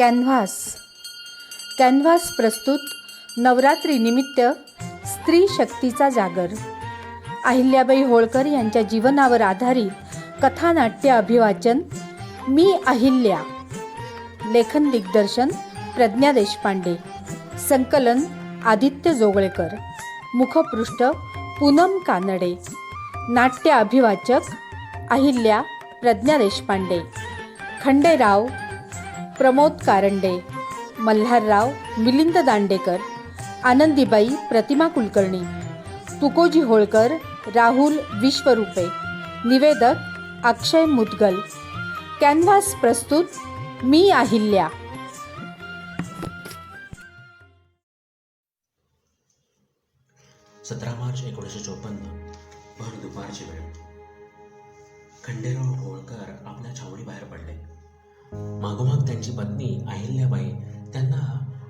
Canvas. Canvas प्रस्तुत नवरात्रीनिमित्त स्त्री शक्तीचा जागर. अहिल्याबाई होळकर यांच्या जीवनावर आधारित कथानाट्य अभिवाचन मी अहिल्या. लेखन दिग्दर्शन प्रज्ञा देशपांडे. संकलन आदित्य जोगळेकर. मुखपृष्ठ पूनम कानडे. नाट्य अभिवाचक अहिल्या प्रज्ञा देशपांडे. खंडेराव प्रमोद कारंडे. मल्हारराव मिलिंद दांडेकर. आनंदीबाई प्रतिमा कुलकर्णी. तुकोजी होळकर राहुल विश्वरूपे. निवेदक अक्षय मुदगल. कॅनव्हास प्रस्तुत मी अहिल्या. 17 मार्च 1954 भर दुपारची वेळ. खंडेराव होळकर आपल्या छावणी बाहेर पडले. मागोमाग त्यांची पत्नी अहिल्याबाई त्यांना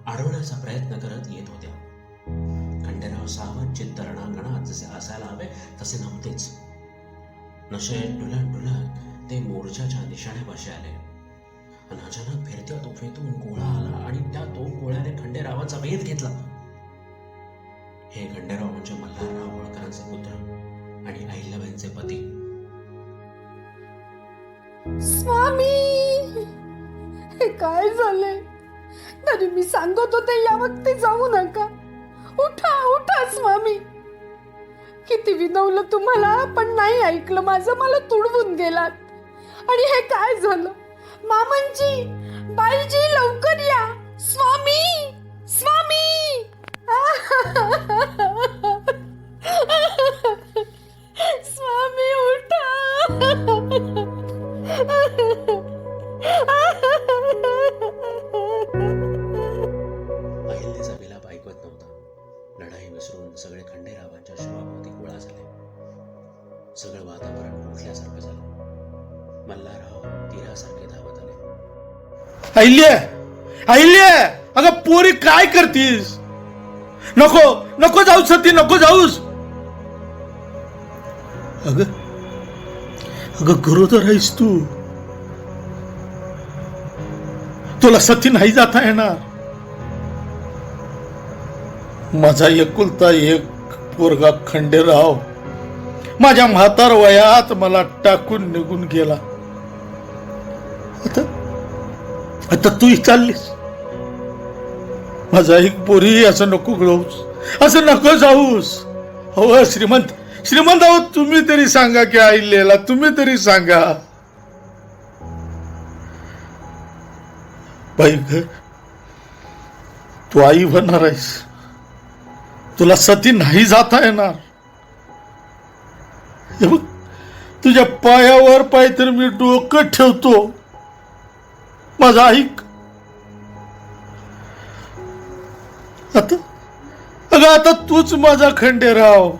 अडवण्याचा प्रयत्न करत येत होत्या. खंडेराव सावध चित्त रणांगणात जसे असायला हवे तसे नव्हतेच. नशेत डुलत डुलत ते मोर्चाच्या निशाण्यापाशी आले. आणि अचानक फिरत्या तोफेतून गोळा आला आणि त्या तोफ गोळ्याने खंडेरावाचा वेध घेतला. हे खंडेराव म्हणजे मल्हारराव होळकरांचे पुत्र आणि अहिल्याबाईंचे पती. स्वामी, हे काय झाले? तरी मी सांगत होते या वक्ती जाऊ नका. उठा उठा स्वामी. किती विनवलं तुम्हाला पण नाही ऐकलं माझं. मला तुडवून गेलात. आणि हे काय झालं? मामांजी, बाईजी लवकर या. स्वामी, स्वामी. स्वामी उठा. अहिल्याचा विलाप ऐकत नव्हता. लढाई विसरून सगळे खंडेरावांच्या शवाभोवती गोळा झाले. सगळं वातावरण उठल्यासारखं झालं. मल्हारराव तीरासारखे धावत आले. अहिल्या, अहिल्या, अगं पोरी काय करतीस? नको नको जाऊस सती, नको जाऊस. अगं अगं गरोदर आहेस तू. तुला सती नाही जाता येणार. माझा एकुलता एक पोरगा खंडेराव माझ्या म्हातार वयात मला टाकून निघून गेला. आता आता तू चाललीस. माझा एक पोरी असं नको जाऊस, असं नको जाऊस. हो श्रीमंत, श्रीमंत आहोत तुम्ही तरी सांगा की अहिल्याला, तुम्ही तरी सांगा. बाई ग, तू आई होणार आहेस. तुला सती नाही जाता येणार. हे बघ, तुझ्या पायावर पाय तर मी डोकं ठेवतो. माझा ऐक. आता अगं आता तूच माझा खंडेराव.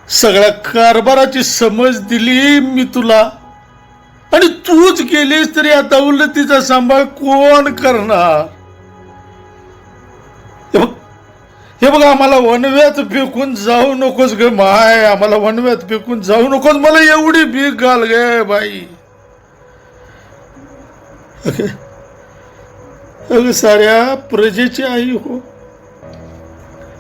सगळ्या कारभाराची समज दिली मी तुला आणि तूच गेलीस तरी आता उलटीचा सांभाळ कोण करणार? हे बघ, आम्हाला वनव्यात फेकून जाऊ नकोस ग माय. आम्हाला वनव्यात फेकून जाऊ नकोस. मला एवढी भीक घाल गे बाई. अगं साऱ्या प्रजेची आई हो.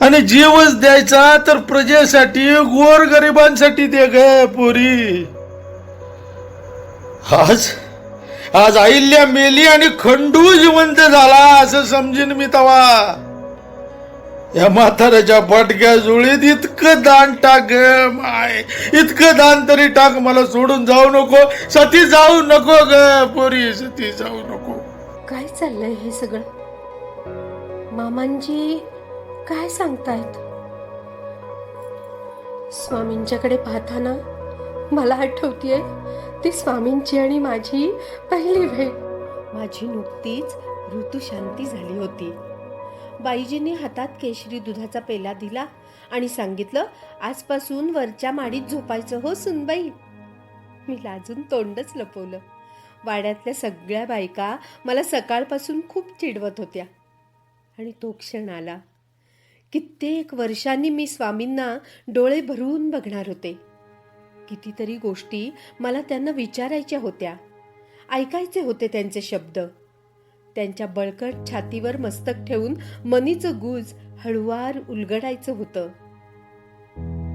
आणि जीवच द्यायचा तर प्रजेसाठी, गोर गरिबांसाठी दे ग पोरी. आज आज अहिल्या मेली आणि खंडू जिवंत झाला असं समजेन मी तवा. या म्हाताऱ्याच्या पाटक्या जुळीत इतकं दान टाक माय. इतकं दान तरी टाक. मला सोडून जाऊ नको. सती जाऊ नको ग पोरी, सती जाऊ नको. काय चाललंय हे सगळं? मामांजी काय सांगतायत? स्वामींच्याकडे पाहताना मला आठवतीये ती स्वामींची आणि माझी पहिली भेट. माझी नुकतीच ऋतुशांती झाली होती. बाईजींनी हातात केशरी दुधाचा पेला दिला आणि सांगितलं, आजपासून वरच्या माडीत झोपायचं हो सुनबाई. मी लाजून तोंडच लपवलं. वाड्यातल्या सगळ्या बायका मला सकाळपासून खूप चिडवत होत्या. आणि तो क्षण आला. कित्येक वर्षांनी मी स्वामींना डोळे भरून बघणार होते. कितीतरी गोष्टी मला त्यांना विचारायच्या होत्या. ऐकायचे होते त्यांचे शब्द. त्यांच्या बळकट छातीवर मस्तक ठेवून मनीचं गुज हळुवार उलगडायचं होतं.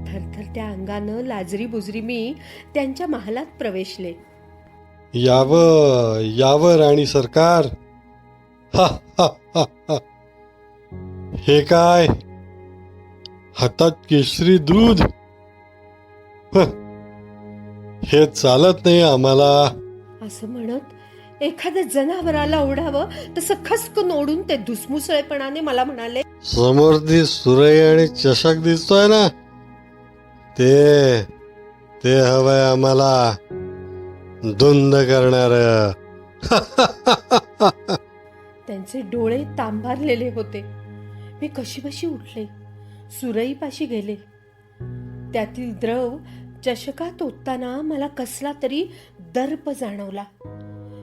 थरथरत्या अंगानं लाजरी बुजरी मी त्यांच्या महालात प्रवेशले. यावं राणी सरकार. हा हा हा हा. हे काय, हातात केशरी दूध? हे चालत नाही आम्हाला. असं म्हणत एखाद्या जनावराला ओढावं तसं खसकन ओढून ते धुसमुसळेपणाने मला म्हणाले, समोर ती सुरई आणि चषक दिसतोय ना, ते हवंय आम्हाला धुंद करणार. त्यांचे डोळे तांभारलेले होते. मी कशीबशी उठले, सुरईपाशी गेले. त्यातील द्रव चषकात ओतताना मला कसला तरी दर्प जाणवला.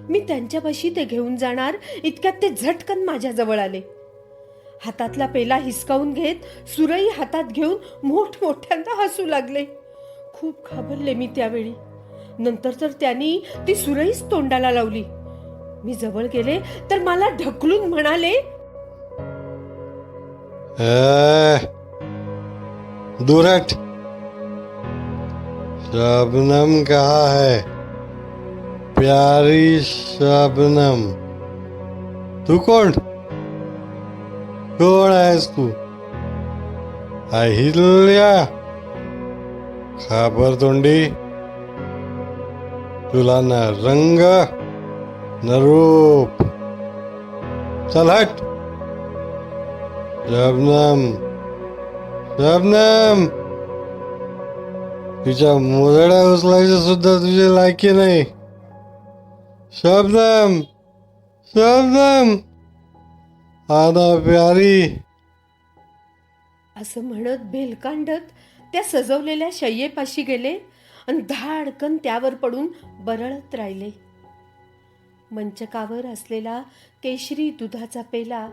मी त्यांच्यापाशी ते घेऊन जाणार इतक्यात ते झटकन माझ्या जवळ आले. हातातला पेला हिसकावून घेत सुरई हातात घेऊन मोठमोठ्यांदा हसू लागले. खूप घाबरले मी त्यावेळी. नंतर तर त्यांनी ती सुरईच तोंडाला लावली. मी जवळ गेले तर मला ढकलून म्हणाले, दूर हट. शबनम कहाँ है, प्यारी शबनम. तू कोण आहेस तू? अहिल्या खाबर तोंडी. तुला न रंग न रूप. चल हट. शबनम, तिच्या मोजड्या उचलायची सुद्धा तुझी लायकी नाही. शबनम, आना प्यारी. असं म्हणत भेलकांडत त्या सजवलेल्या शय्येपाशी गेले आणि धाडकन त्यावर पडून बरळत राहिले. मंचकावर असलेला केशरी दुधाचा पेला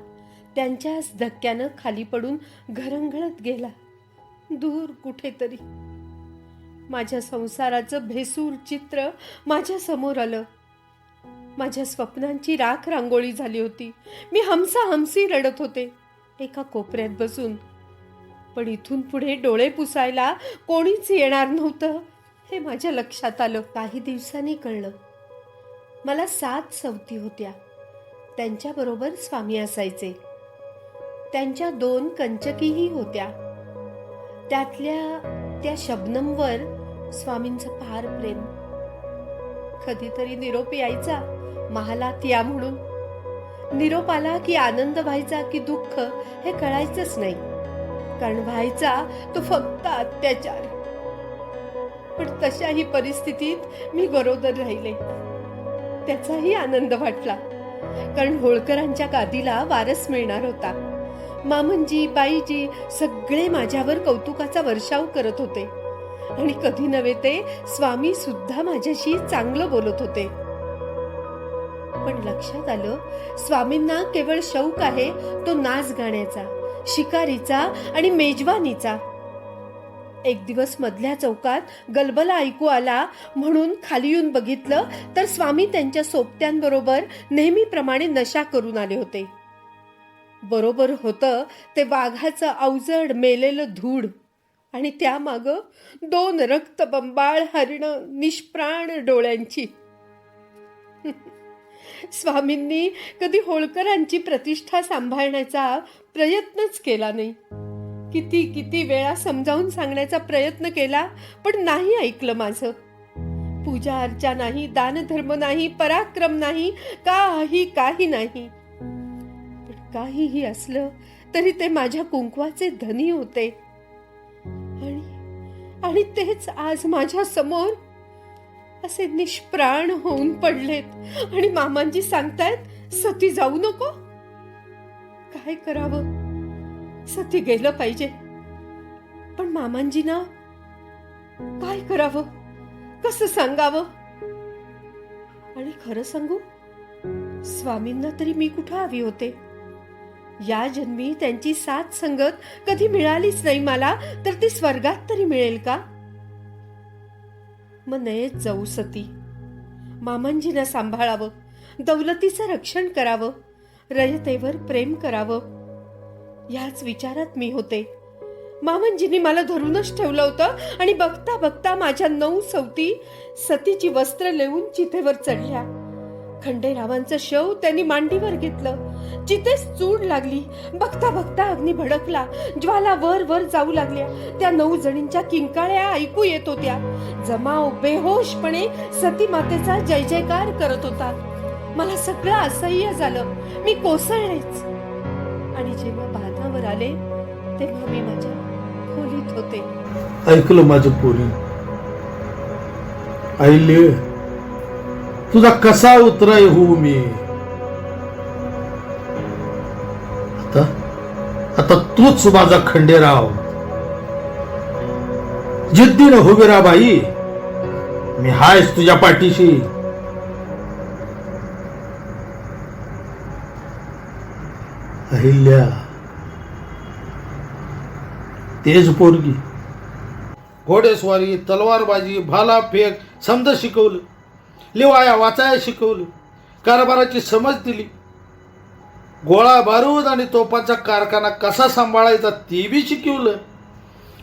त्यांच्याच धक्क्यानं खाली पडून घरंगळत गेला दूर कुठेतरी. माझ्या संसाराचं भेसूर चित्र माझ्या समोर आलं. माझ्या स्वप्नांची राख रांगोळी झाली होती. मी हमसी रडत होते एका कोपऱ्यात बसून. पण इथून पुढे डोळे पुसायला कोणीच येणार नव्हतं हे माझ्या लक्षात आलं. काही दिवसांनी कळलं, मला 7 सवती होत्या. त्यांच्याबरोबर स्वामी असायचे. त्यांच्या 2 कंचकीही होत्या. त्यातल्या त्या शबनमवर स्वामींचं फार प्रेम. कधीतरी निरोप यायचा, महालात या म्हणून. निरोप आला की आनंद व्हायचा की दुःख हे कळायचंच नाही, कारण व्हायचा तो फक्त अत्याचार. पण तशाही परिस्थितीत मी गरोदर राहिले. त्याचाही आनंद वाटला, कारण होळकरांच्या गादीला वारस मिळणार होता. मामनजी, बाईजी सगळे माझ्यावर कौतुकाचा वर्षाव करत होते आणि कधी नव्हे ते स्वामी सुद्धा माझ्याशी चांगलं बोलत होते. पण लक्षात आलं, स्वामींना केवळ शौक आहे तो नाच गाण्याचा, शिकारीचा आणि मेजवानीचा. एक दिवस मधल्या चौकात गलबला ऐकू आला म्हणून खाली येऊन बघितलं तर स्वामी त्यांच्या सोबत्यांबरोबर नेहमीप्रमाणे नशा करून आले होते. बरोबर होतं ते वाघाचं अवजड मेलेलं धूड आणि त्यामागं 2 रक्तबंबाळ हरणं निष्प्राण डोळ्यांची. स्वामींनी कधी होळकरांची प्रतिष्ठा सांभाळण्याचा प्रयत्नच केला नाही. किती वेळा समजावून सांगण्याचा प्रयत्न केला, पण नाही ऐकलं माझं. पूजा अर्चा नाही, दानधर्म नाही, पराक्रम नाही, काही नाही. पण काहीही असलं तरी ते माझ्या कुंकवाचे धनी होते. आणि तेच आज माझ्या समोर असे निष्प्राण होऊन पडलेत आणि मामांजी सांगतायत सती जाऊ नको. काय करावं? सती गेलं पाहिजे, पण मामांजींना काय करावं, कसं सांगावं? आणि खरं सांगू, स्वामींना तरी मी कुठं हवी होते. या जन्मी त्यांची साथ संगत कधी मिळालीच नाही मला, तर ती स्वर्गात तरी मिळेल का? मग नयेच जाऊ सती. मामांजींना सांभाळावं, दौलतीचं रक्षण करावं, रयतेवर प्रेम करावं याच विचारात मी होते. मामंजींनी मला धरूनच ठेवलं होतं आणि बघता बघता माझ्या 9 सवती सतीची वस्त्र लेवून चितेवर चढल्या. खंडेरावांचं शव त्यांनी मांडीवर घेतलं. चितेस चूड लागली. बघता बघता अग्नी भडकला. ज्वाला वर वर जाऊ लागल्या. त्या 9 जणींच्या किंकाळ्या ऐकू येत होत्या. जमाव बेहोशपणे सती मातेचा जय जयकार करत होता. मला सगळं असह्य झालं. मी कोसळलेच. आणि जेव्हा बाधावर आले तेव्हा मी माझ्या खोलीत होते. ऐकलं माझं पोरी. आईले तुझा कसा उतराय होऊ मी. आता तूच माझा खंडेराव. जिद्दीनं उभी राहा बाई. मी हायच तुझ्या पाठीशी. अहिल्या तेज पोरगी. घोडेस्वारी, तलवारबाजी, भाला फेक समज शिकवलं. लिवाया वाचाया शिकवलं. कारभाराची समज दिली. गोळा बारूद आणि तोफांचा कारखाना कसा सांभाळायचा ते बी शिकवलं.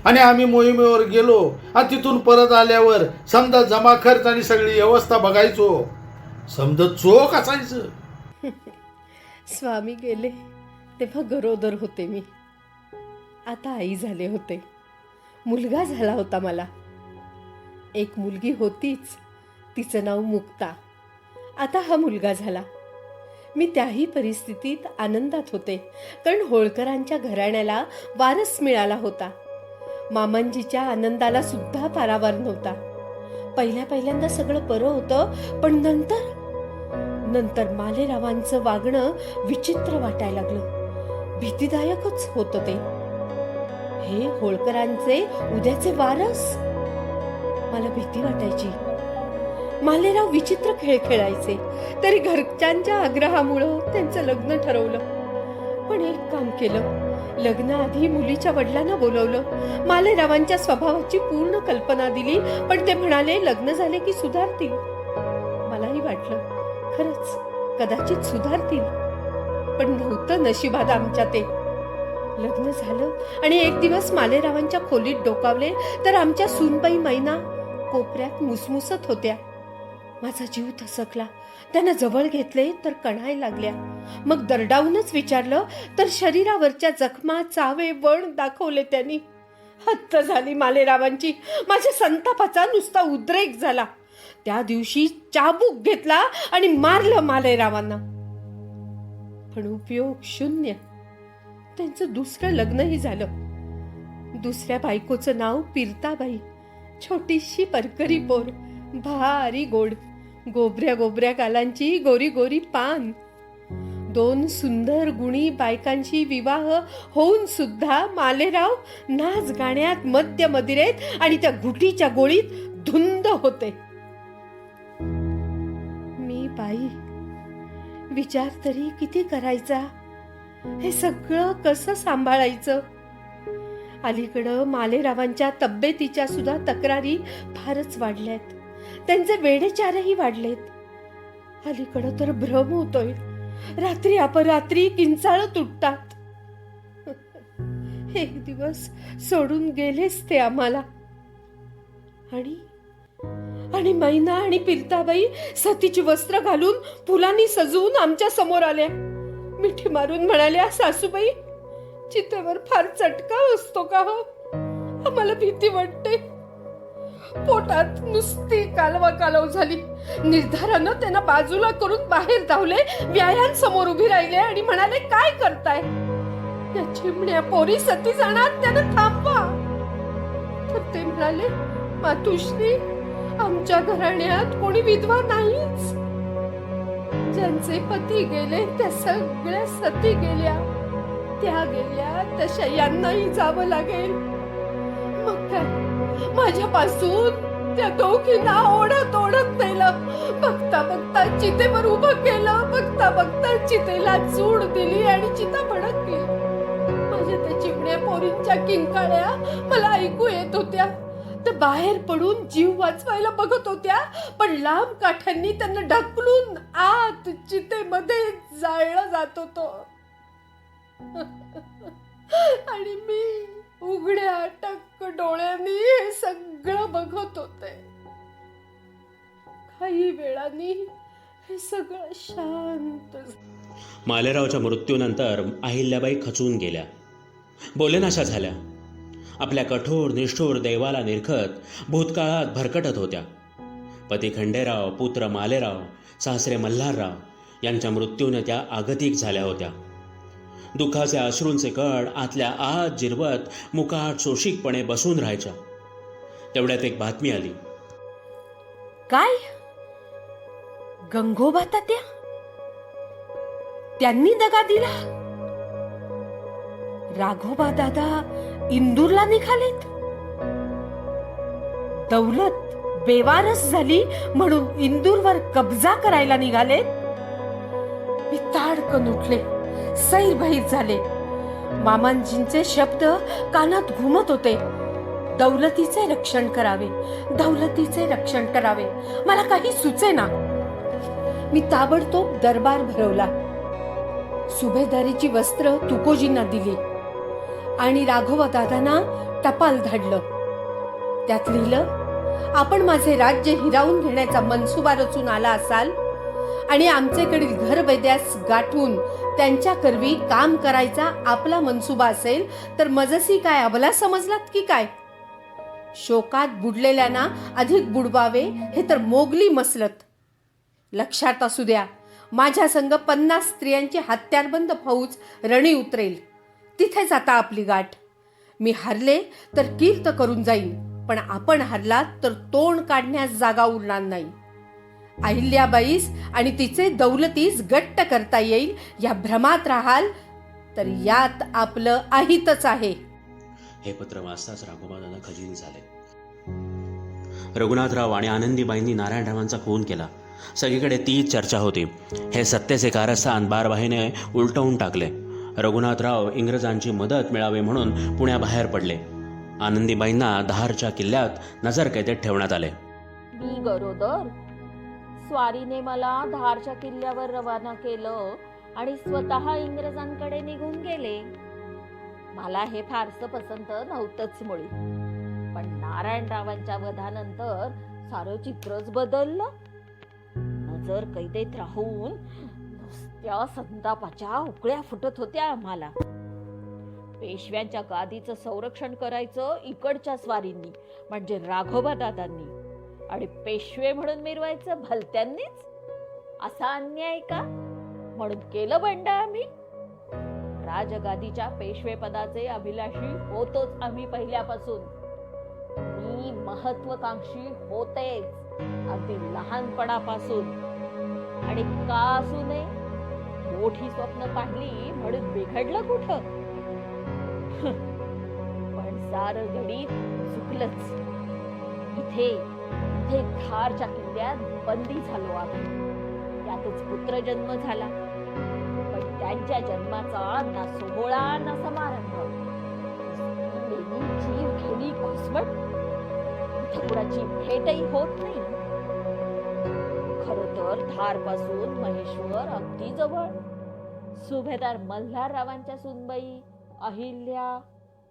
आणि आम्ही मोहिमेवर गेलो आणि तिथून परत आल्यावर समजा जमा खर्च आणि सगळी व्यवस्था बघायचो. समजा चोख असायचं. स्वामी गेले तेव्हा गरोदर होते मी. आता आई झाले होते. मुलगा झाला होता मला. एक मुलगी होतीच, तिचं नाव मुक्ता. आता हा मुलगा झाला. मी त्याही परिस्थितीत आनंदात होते, कारण होळकरांच्या घराण्याला वारस मिळाला होता. मामांजीच्या आनंदाला सुद्धा पारावार नव्हता. पहिल्यांदा सगळं बरं होतं, पण नंतर मालेरावांचं वागणं विचित्र वाटायला लागलं. भीतीदायकच होतं ते. हे होळकरांचे उद्याचे वारस. मला भीती वाटायची. मालेराव विचित्र खेळ खेळायचे. तरी घरच्यांच्या आग्रहामुळं त्यांचं लग्न ठरवलं. पण एक काम केलं. लग्नाआधी मुलीच्या वडिलांना बोलवलं. मालेरावांच्या स्वभावाची पूर्ण कल्पना दिली. पण ते म्हणाले लग्न झाले की सुधारतील. मलाही वाटलं खरंच कदाचित सुधारतील. पण नव्हतं नशिबात आमच्या ते. लग्न झालं आणि एक दिवस मालेरावांच्या खोलीत डोकावले तर आमच्या सूनबाई मैना कोपऱ्यात मुसमुसत होत्या. माझा जीव धसकला. त्यांना जवळ घेतले तर कणायला लागल्या. मग दरडावूनच विचारलं तर शरीरावरच्या जखमा, चावे, वण दाखवले त्यांनी. हत्या झाली मालेरावांची. माझ्या संतापाचा नुसता उद्रेक झाला. त्या दिवशी चाबूक घेतला आणि मारलं मालेरावांना. पण उपयोग शून्य. त्यांचं दुसरं लग्नही झालं. दुसऱ्या बायकोचं नाव पीरताबाई. छोटीशी परकरी पोर, भारी गोड, गोबऱ्या गालांची, गोरी गोरी पान. 2 सुंदर गुणी बायकांशी विवाह होऊन सुद्धा मालेराव नाच गाण्यात, मद्य मदिरेत आणि त्या घुटीच्या गोळीत धुंद होते. मी बाई, विचार तरी किती करायचा. हे सगळं कसं सांभाळायचं. अलीकडं मालेरावांच्या तब्येतीच्या सुद्धा तक्रारी फारच वाढल्यात. त्यांचे वेडेचारही वाढलेत. अलीकडं तर भ्रम होतोय. रात्री अपरात्री किंचाळ तुटतात. एक दिवस सोडून गेलेच ते आम्हाला. आणि मैना आणि पीरताबाई सतीची वस्त्र घालून फुलांनी सजवून आमच्या समोर आल्या. मिठी मारून म्हणाल्या, सासूबाई चितेवर फार चटका असतो का हो? आम्हाला भीती वाटते. पोटात नुसती कालवा झाली. निर्धारानं त्यांना बाजूला करून बाहेर धावले. व्यायान समोर उभी राहिले आणि म्हणाले, काय करताय? या चिमण्या पोरी सती जाणार, त्यांना थांबवा. तर ते म्हणाले, मातुश्री, आमच्या घराण्यात कोणी विधवा नाहीच. ज्यांचे पती गेले त्या सगळ्या सती गेल्या. त्या गेल्या तशा यांनाही जावं लागेल. मग काय, माझ्यापासून त्या दोघींना ओढत नेलं. बघता चितेवर उभं केलं. बघता चितेला चूड दिली आणि चिता भडकली. माझ्या त्या चिमण्या पोरींच्या किंकाळ्या मला ऐकू येत होत्या. त्या बाहेर पडून जीव वाचवायला बघत होत्या, पण लांब काठ्यांनी त्यांना ढकलून आत चितेमध्ये जाळलं जात होतं. आणि मी उघड्या टक्क डोळ्यांनी हे सगळं बघत होते. काही वेळाने हे सगळं शांत झालं. मालेरावच्या मृत्यूनंतर अहिल्याबाई खचून गेल्या, बोलेनाशा झाल्या. आपल्या कठोर निष्ठुर दैवाला निरखत भूतकाळात भरकटत होत्या. पती खंडेराव, पुत्र मालेराव, सासरे मल्हारराव यांच्या मृत्यूने त्या आगतिक झाल्या होत्या. दुःखाचे अश्रूंचे कड आतल्या आत जिरवत मुकाट शोषिकपणे बसून राहायच्या. तेवढ्यात एक बातमी आली. काय? गंगोबा तात्या त्यांनी दगा दिला? राघोबा दादा इंदूरला निघालेत? दौलत बेवारस झाली म्हणून इंदूरवर कब्जा करायला निघालेत? मी ताडकन उठले, सैरभैर झाले. मामांजींचे शब्द कानात घुमत होते. दौलतीचे रक्षण करावे, दौलतीचे रक्षण करावे. मला काही सुचेना. मी ताबडतोब दरबार भरवला. सुभेदारीची वस्त्र तुकोजींना दिली आणि राघोबा दादांना टपाल धाडलं. त्यात लिहिलं, आपण माझे राज्य हिरावून घेण्याचा मनसुबा रचून आला असाल आणि आमचेकडील घरवैद्यास गाठून त्यांच्या करवी काम करायचा आपला मनसुबा असेल तर मजसी काय अबला समजलात की काय? शोकात बुडलेल्यांना अधिक बुडवावे हे तर मोगली मसलत. लक्षात असू द्या, माझ्या संग 50 स्त्रियांची हत्यारबंद फौज रणी उतरेल. तिथेच आता आपली गाठ. मी हरले तर कीर्त करून जाईन, पण आपण हरलात तर तोंड काढण्यास जागा उरणार नाही. अहिल्याबाईस आणि तिचे दौलतीस गट्ट करता येईल या भ्रमात राहाल तर यात आपलं अहितच आहे. हे पत्र वाचताच राघोबादादा खजील झाले. रघुनाथराव आणि आनंदीबाईंनी नारायणरावांचा खून केला. सगळीकडे तीच चर्चा होती. हे सत्तेचे कारस्थान बारबाईने उलटवून टाकले. रघुनाथराव इंग्रजांची मदत मिळावी म्हणून पुण्याबाहेर पडले. आनंदीबाईंना धारच्या किल्ल्यात नजरकैदेत ठेवण्यात आले. मी गरोदर, स्वारीने मला धारच्या किल्ल्यावर रवाना केलं आणि स्वतः इंग्रजांकडे निघून गेले. मला हे फारसं पसंत नव्हतंच मुळी, पण नारायणरावांच्या वधानंतर सारं चित्रच बदललं. नजर कैदेत राहून नुसत्या संतापाच्या उकळ्या फुटत होत्या आम्हाला. पेशव्यांच्या गादीचं संरक्षण करायचं इकडच्या स्वारींनी म्हणजे राघोबा दादांनी, आणि पेशवे म्हणून मिरवायचं भलत्यांनीच. असा अन्याय का? म्हणून केलं बंड आम्ही. राजगादीच्या पेशवे पदाचे अभिलाषी होतोच आम्ही पहिल्यापासून. मी महत्वाकांक्षी होतेच अगदी लहानपणापासून. आणि का असू नये? मोठी स्वप्न पाहिली म्हणून बिघडलं कुठं? पण सारं गणित चुकलंच. इथे धारच्या किल्ल्यात बंदी झालो आम्ही. त्यातच पुत्र जन्म झाला, पण त्यांच्या जन्माचा ना सोहळा ना समारंभ. जीव घेणी घुसमट, ठाकुराची भेटही होत नाही. खरं तर धार पासून महेश्वर अगदी जवळ. सुभेदार मल्हाररावांच्या सुनबाई अहिल्या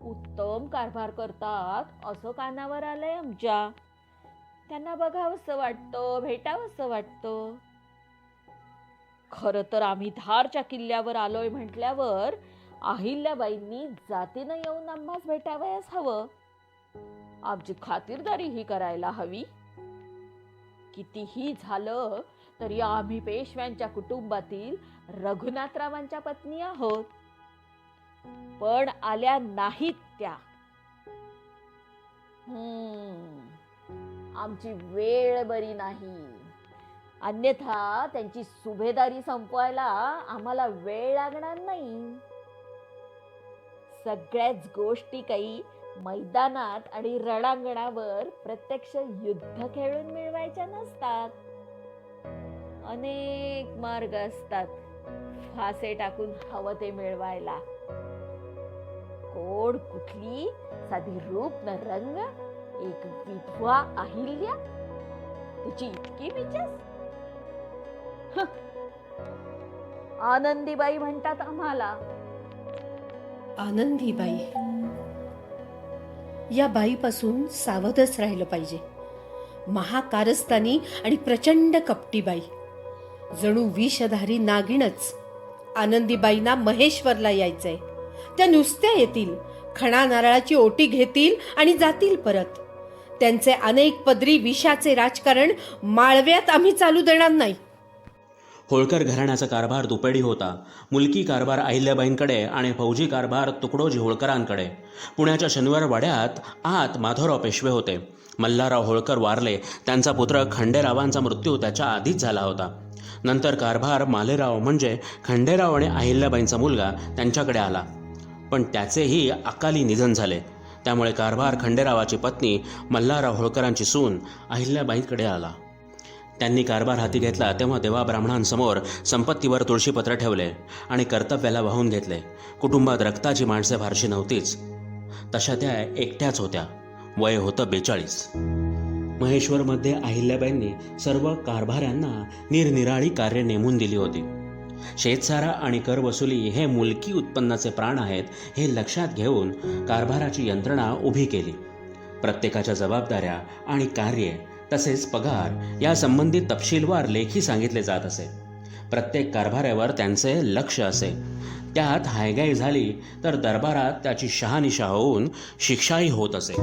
उत्तम कारभार करतात असं कानावर आलंय आमच्या. त्यांना बघावंसं वाटतं, भेटावंसं वाटतं. खरं तर आम्ही धारच्या किल्ल्यावर आलोय म्हटल्यावर अहिल्याबाईंनी जातीनं येऊन आम्हास भेटावयास हवं. आमची खातिरदारी ही करायला हवी. कितीही झालं तरी आम्ही पेशव्यांच्या कुटुंबातील रघुनाथरावांच्या पत्नी आहोत. पण आल्या नाहीत त्या. आमची वेळ बरी नाही. अन्यथा त्यांची सुभेदारी संपवायला आम्हाला वेळ लागणार नाही. सगळ्याच गोष्टी काही मैदानात आणि रणांगणावर प्रत्यक्ष युद्ध खेळून मिळवायच्या नसतात. अनेक मार्ग असतात फासे टाकून हवं ते मिळवायला. कोण कुठली साधी रूप न रंग एक विधवा अहिल्या, तिची इतकी मिचस. आनंदीबाई म्हणतात आम्हाला. आनंदीबाई, या बाईपासून सावधच राहिलं पाहिजे. महाकारस्थानी आणि प्रचंड कपटी बाई, जणू विषधारी नागिणच. आनंदीबाईंना महेश्वरला यायचंय. त्या नुसत्या येतील, खणा नारळाची ओटी घेतील आणि जातील परत. त्यांचे अनेक पदरी विषाचे राजकारण माळव्यात आम्ही चालू देणार नाही. होळकर घराण्याचा कारभार दुपेडी होता. मुलकी कारभार अहिल्याबाईंकडे आणि फौजी कारभार तुकडोजी होळकरांकडे. पुण्याच्या शनिवार वाड्यात आत माधवराव पेशवे होते. मल्हारराव होळकर वारले. त्यांचा पुत्र खंडेरावांचा मृत्यू त्याच्या आधीच झाला होता. नंतर कारभार मालेराव म्हणजे खंडेराव आणि अहिल्याबाईंचा मुलगा त्यांच्याकडे आला, पण त्याचेही अकाली निधन झाले. त्यामुळे कारभार खंडेरावाची पत्नी मल्हारराव होळकरांची सून अहिल्याबाईंकडे आला. त्यांनी कारभार हाती घेतला तेव्हा देवा ब्राह्मणांसमोर संपत्तीवर तुळशीपत्र ठेवले आणि कर्तव्याला वाहून घेतले. कुटुंबात रक्ताची माणसे फारशी नव्हतीच. तशा त्या एकट्याच होत्या. वय होतं 42. महेश्वरमध्ये अहिल्याबाईंनी सर्व कारभाऱ्यांना निरनिराळी कार्य नेमून दिली होती. शेतसारा आणि कर वसुली हे मुलकी उत्पन्नाचे प्राण आहेत हे लक्षात घेऊन कारभाराची यंत्रणा उभी केली. प्रत्येकाच्या जबाबदाऱ्या आणि कार्ये तसेच पगार या संबंधित तपशीलवार लेखी सांगितले जात असे. प्रत्येक कारभाऱ्यावर त्यांचे लक्ष असे. त्यात हायगाई झाली तर दरबारात त्याची शहानिशा होऊन शिक्षाही होत असे.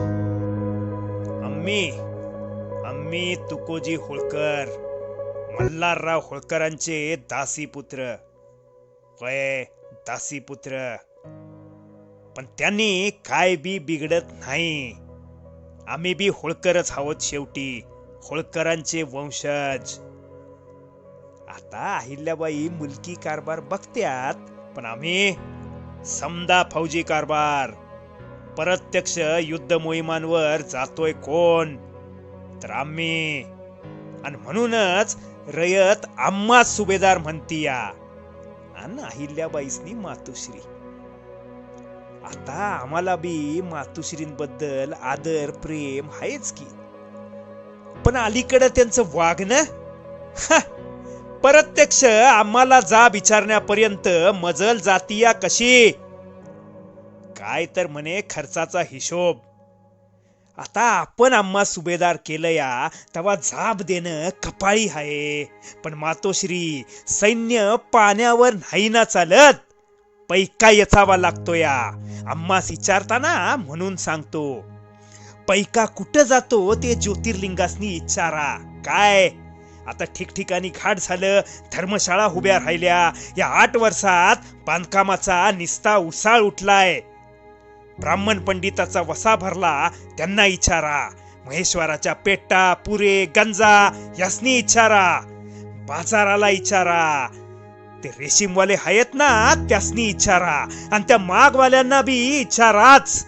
आम्ही तुकोजी होळकर, मल्हारराव होळकरांचे दासीपुत्र. वय दासीपुत्र, पण त्यांनी काय बी बिघडत नाही. आम्ही बी होळकरच आहोत शेवटी, होळकरांचे वंशज. आता अहिल्याबाई मुलकी कारभार बघत्यात, पण आम्ही समदा फौजी कारभार. प्रत्यक्ष युद्ध मोहिमांवर जातोय कोण तर आम्ही. आणि म्हणूनच रयत आम्हा सुभेदार म्हणतीया आणि अहिल्याबाईसनी मातोश्री. आता आम्हाला बी मातोश्रींबद्दल आदर प्रेम आहेच की, पण अलीकडं त्यांचं वागणं प्रत्यक्ष आम्हाला जा विचारण्यापर्यंत मजल जातीया कशी. काय तर म्हणे खर्चाचा हिशोब. आता आपण आम्हा सुभेदार केलं या तेव्हा जाब देणं कपाळी आहे. पण मातोश्री, सैन्य पाण्यावर नाही ना चालत, पैका येचावा लागतो या. आम्हास विचारताना म्हणून सांगतो, पैका कुठं जातो ते ज्योतिर्लिंगासनी इचारा. काय आता ठिकठिकाणी घाट झालं, धर्मशाळा उभ्या राहिल्या. या 8 वर्षात बांधकामाचा निस्ता उसाळ उठलाय. ब्राह्मण पंडिताचा वसा भरला, त्यांना इचारा. महेश्वराच्या पेटा, पुरे, गंजा यासनी इचारा. बाजाराला इचारा. ते रेशीमवाले आहेत ना त्यासनी इचारा. आणि त्या मागवाल्यांना बी इचाराच.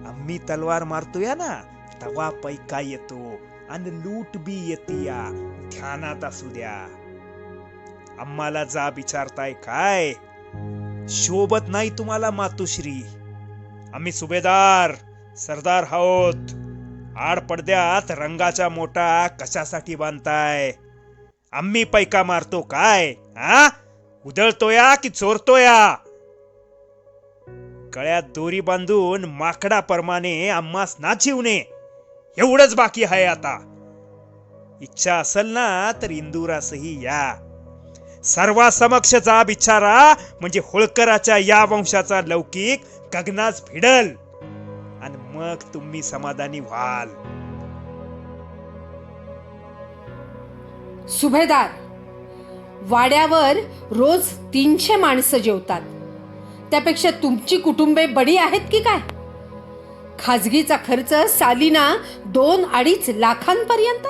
आम्ही तलवार मारतोय ना तवा पैका येतो आणि लूट बी येतीया. ध्यानात असू द्या. आम्हाला जा विचारताय काय? शोभत नाही तुम्हाला मातोश्री? आम्ही सुभेदार सरदार आहोत. आड पडद्यात रंगाच्या मोठा कशासाठी बांधताय? आम्ही पैका मारतो काय? हा, उधळतोया की चोरतोया? गळ्यात दोरी बांधून माकडाप्रमाणे आम्हास नाचिवणे एवढंच बाकी आहे. आता इच्छा असेल ना तर इंदुरासही या. सर्वासमक्ष जा बिचारा, म्हणजे होळकराच्या या वंशाचा लौकिक गगनाच भिडल आणि मग तुम्ही समाधानी व्हाल. सुभेदार, वाड्यावर रोज 300 माणसं जेवतात. त्यापेक्षा तुमची कुटुंबे बडी आहेत की काय? खाजगीचा खर्च सालीना 2-2.5 लाखांपर्यंत.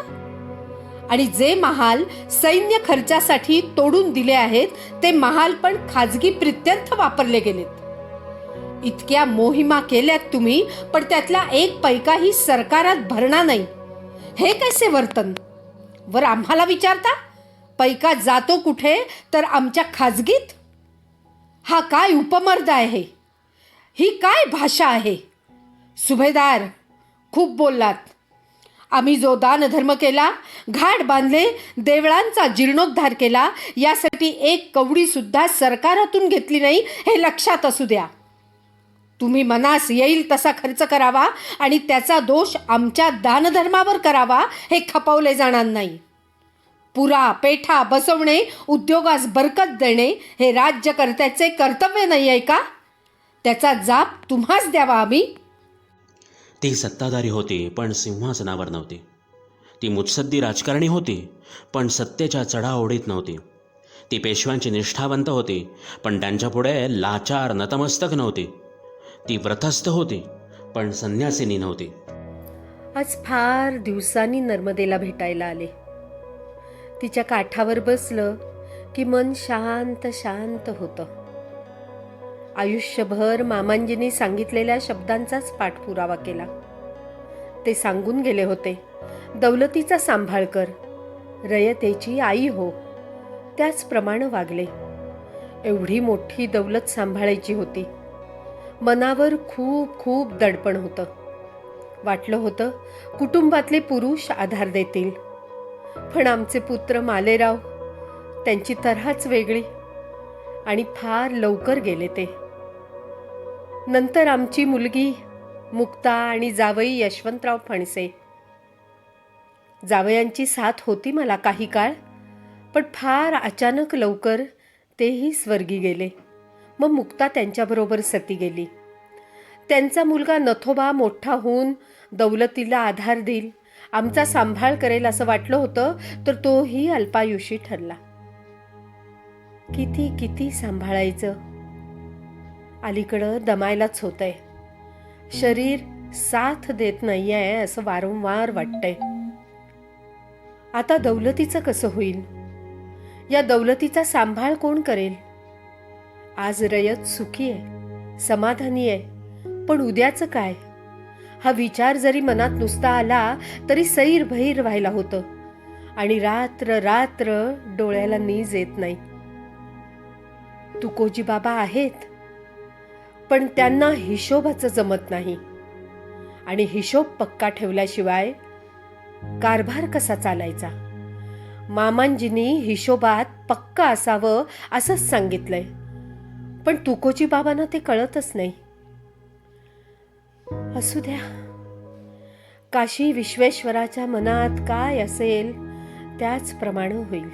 आणि जे महाल सैन्य खर्चासाठी तोडून दिले आहेत ते महाल पण खाजगी प्रित्यर्थ वापरले गेलेत. इतक्या मोहिमा केल्यात तुम्ही, पण त्यातला एक पैकाही सरकारात भरणार नाही. हे कैसे वर्तन? वर आम्हाला विचारता पैका जातो कुठे तर आमच्या खाजगीत? हा काय उपमर्द आहे? ही काय भाषा आहे? सुभेदार, खूप बोललात. आम्ही जो दानधर्म केला, घाट बांधले, देवळांचा जीर्णोद्धार केला, यासाठी एक कवडीसुद्धा सरकारातून घेतली नाही हे लक्षात असू द्या. तुम्ही मनास येईल तसा खर्च करावा आणि त्याचा दोष आमच्या दानधर्मावर करावा हे खपवले जाणार नाही. पुरा पेठा बसवणे, उद्योगास बरकत देणे हे राज्यकर्त्याचे कर्तव्य नाही आहे का? त्याचा जाप तुम्हाच द्यावा आम्ही. ती सत्ताधारी होती पण सिंहासनावर नव्हती. ती मुत्सद्दी राजकारणी होती पण सत्तेच्या चढाओढीत नव्हती. ती पेशव्यांची निष्ठावंत होती पण त्यांच्यापुढे लाचार नतमस्तक नव्हती. ती व्रतस्थ होती पण संन्यासिनी नव्हती. आज फार दिवसांनी नर्मदेला भेटायला आले. तिच्या काठावर बसलं की मन शांत शांत होतं. आयुष्यभर मामांजींनी सांगितलेल्या शब्दांचाच पाठपुरावा केला. ते सांगून गेले होते, दौलतीचा सांभाळ कर, रयतेची आई हो. त्याचप्रमाणे वागले. एवढी मोठी दौलत सांभाळायची होती. मनावर खूप खूप दडपण होतं. वाटलं होतं कुटुंबातले पुरुष आधार देतील, पण आमचे पुत्र मालेराव, त्यांची तऱ्हाच वेगळी आणि फार लवकर गेले ते. नंतर आमची मुलगी मुक्ता आणि जावई यशवंतराव फणसे. जावयांची साथ होती मला काही काळ, पण फार अचानक लवकर तेही स्वर्गी गेले. मग मुक्ता त्यांच्याबरोबर सती गेली. त्यांचा मुलगा नथोबा मोठा होऊन दौलतीला आधार देईल, आमचा सांभाळ करेल असं वाटलं होतं, तर तोही अल्पायुषी ठरला. किती किती सांभाळायचं. अलीकडं दमायलाच होतंय. शरीर साथ देत नाहीये असं वारंवार वाटतंय. आता दौलतीचं कसं होईल? या दौलतीचा सांभाळ कोण करेल? आज रयत सुखी आहे, समाधानी आहे, पण उद्याचं काय? हा विचार जरी मनात नुसता आला तरी सैर भैर व्हायला होतं आणि रात्र रात्र डोळ्याला नीज येत नाही. तुकोजी बाबा आहेत, पण त्यांना हिशोबाचं जमत नाही आणि हिशोब पक्का ठेवल्याशिवाय कारभार कसा चालायचा? मामांजींनी हिशोबात पक्का असावं असंच सांगितलंय, पण तुकोजी बाबांना ते कळतच नाही. असू द्या, काशी विश्वेश्वराच्या मनात काय असेल त्याचप्रमाणे होईल.